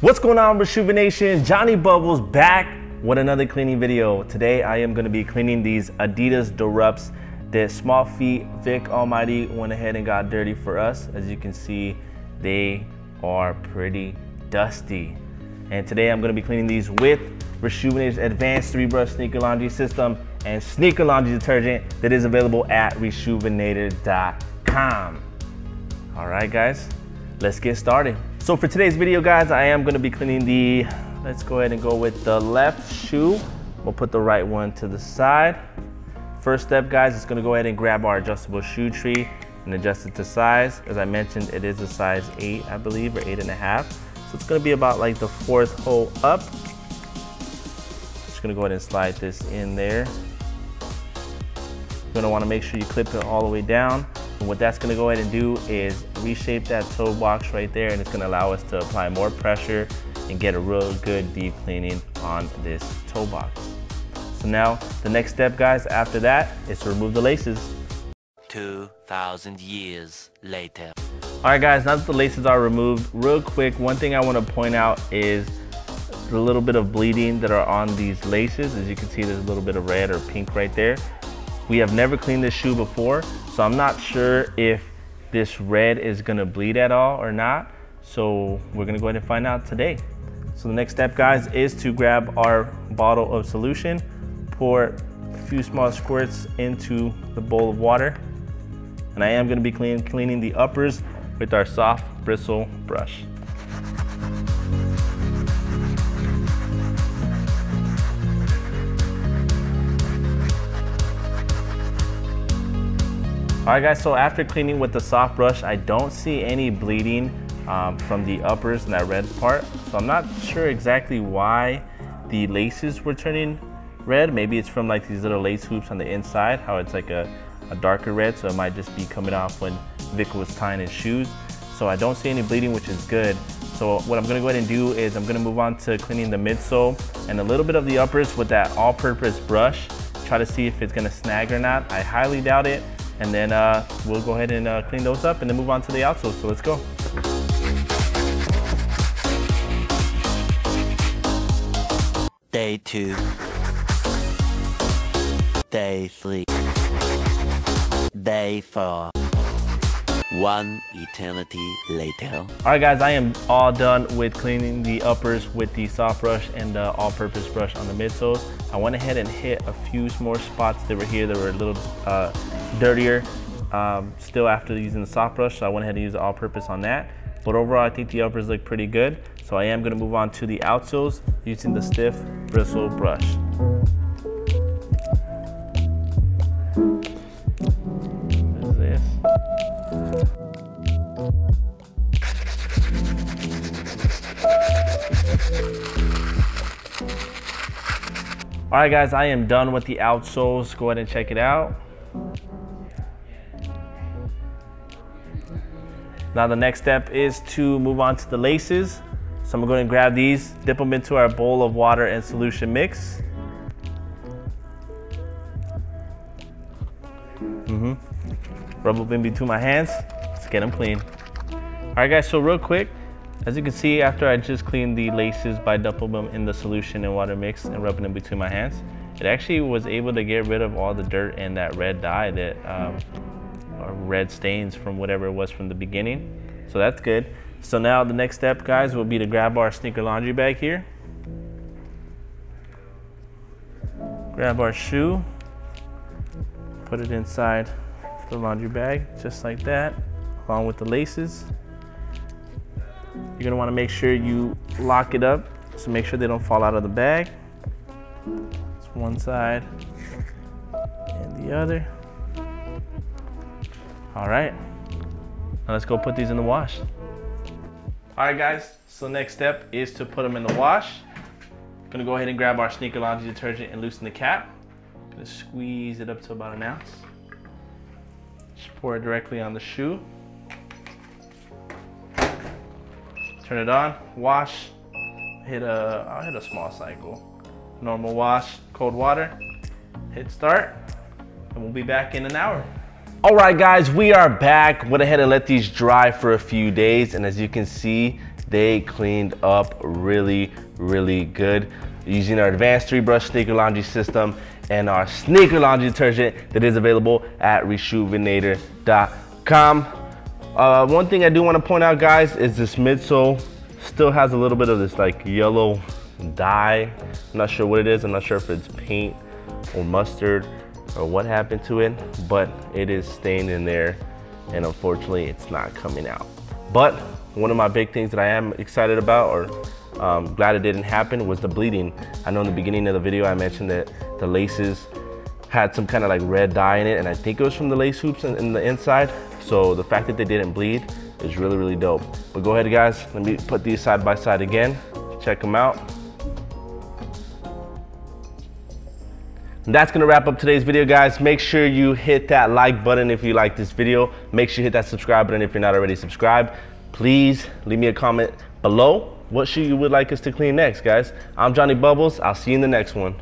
What's going on, Reshoevn8r Nation? Johnny Bubbles back with another cleaning video. Today I am going to be cleaning these Adidas Deerupts. The small feet Vic Almighty went ahead and got dirty for us. As you can see, they are pretty dusty. And today I'm going to be cleaning these with Reshoevn8r's advanced 3-brush sneaker laundry system and sneaker laundry detergent that is available at Reshoevn8r.com. All right, guys, let's get started. So for today's video, guys, I am going to be cleaning the, let's go ahead and go with the left shoe. We'll put the right one to the side. First step, guys, is going to go ahead and grab our adjustable shoe tree and adjust it to size. As I mentioned, it is a size 8, I believe, or 8.5. So it's going to be about like the 4th hole up. Just going to go ahead and slide this in there. You're going to want to make sure you clip it all the way down. And what that's going to go ahead and do is reshape that toe box right there, and it's going to allow us to apply more pressure and get a real good deep cleaning on this toe box. So now the next step, guys, after that is to remove the laces. 2,000 years later. All right, guys, now that the laces are removed, real quick, one thing I want to point out is the little bit of bleeding that are on these laces. As you can see, there's a little bit of red or pink right there. We have never cleaned this shoe before, so I'm not sure if this red is gonna bleed at all or not. So we're gonna go ahead and find out today. So the next step, guys, is to grab our bottle of solution, pour a few small squirts into the bowl of water, and I am gonna be cleaning the uppers with our soft bristle brush. All right, guys, so after cleaning with the soft brush, I don't see any bleeding from the uppers and that red part. So I'm not sure exactly why the laces were turning red. Maybe it's from like these little lace hoops on the inside, how it's like a darker red. So it might just be coming off when Vic was tying his shoes. So I don't see any bleeding, which is good. So what I'm gonna go ahead and do is I'm gonna move on to cleaning the midsole and a little bit of the uppers with that all-purpose brush. Try to see if it's gonna snag or not. I highly doubt it. And then we'll go ahead and clean those up and then move on to the outsole. So let's go. Day 2. Day 3. Day 4. 1 eternity later. All right, guys, I am all done with cleaning the uppers with the soft brush and the all-purpose brush on the midsoles. I went ahead and hit a few more spots that were here that were a little dirtier still after using the soft brush, so I went ahead and used the all-purpose on that. But overall, I think the uppers look pretty good. So I am going to move on to the outsoles using the stiff bristle brush. What is this? All right, guys, I am done with the outsoles. Go ahead and check it out. Now the next step is to move on to the laces. So I'm going to grab these, dip them into our bowl of water and solution mix. Rub them in between my hands. Let's get them clean. All right, guys, so real quick, as you can see, after I just cleaned the laces by dumping them in the solution and water mix and rubbing them between my hands, it actually was able to get rid of all the dirt and that red dye that or red stains from whatever it was from the beginning. So that's good. So now the next step, guys, will be to grab our sneaker laundry bag here. Grab our shoe, put it inside the laundry bag, just like that, along with the laces. You're gonna wanna make sure you lock it up, so make sure they don't fall out of the bag. It's one side and the other. All right, now let's go put these in the wash. All right, guys, so next step is to put them in the wash. Gonna go ahead and grab our sneaker laundry detergent and loosen the cap. Gonna squeeze it up to about 1 ounce. Just pour it directly on the shoe. Turn it on, wash. I'll hit a small cycle. Normal wash, cold water. Hit start, and we'll be back in an hour. All right, guys, we are back. Went ahead and let these dry for a few days, and as you can see, they cleaned up really, really good using our advanced 3-brush sneaker laundry system and our sneaker laundry detergent that is available at Reshoevn8r.com. One thing I do want to point out, guys, is this midsole still has a little bit of this like yellow dye. I'm not sure what it is. I'm not sure if it's paint or mustard or what happened to it, but it is staying in there, and unfortunately it's not coming out. But one of my big things that I am excited about, or glad it didn't happen, was the bleeding. I know in the beginning of the video I mentioned that the laces had some kind of like red dye in it, and I think it was from the lace hoops in the inside. So the fact that they didn't bleed is really, really dope. But go ahead, guys, let me put these side by side again. Check them out. And that's gonna wrap up today's video, guys. Make sure you hit that like button if you like this video. Make sure you hit that subscribe button if you're not already subscribed. Please leave me a comment below what shoe you would like us to clean next, guys. I'm Johnny Bubbles. I'll see you in the next one.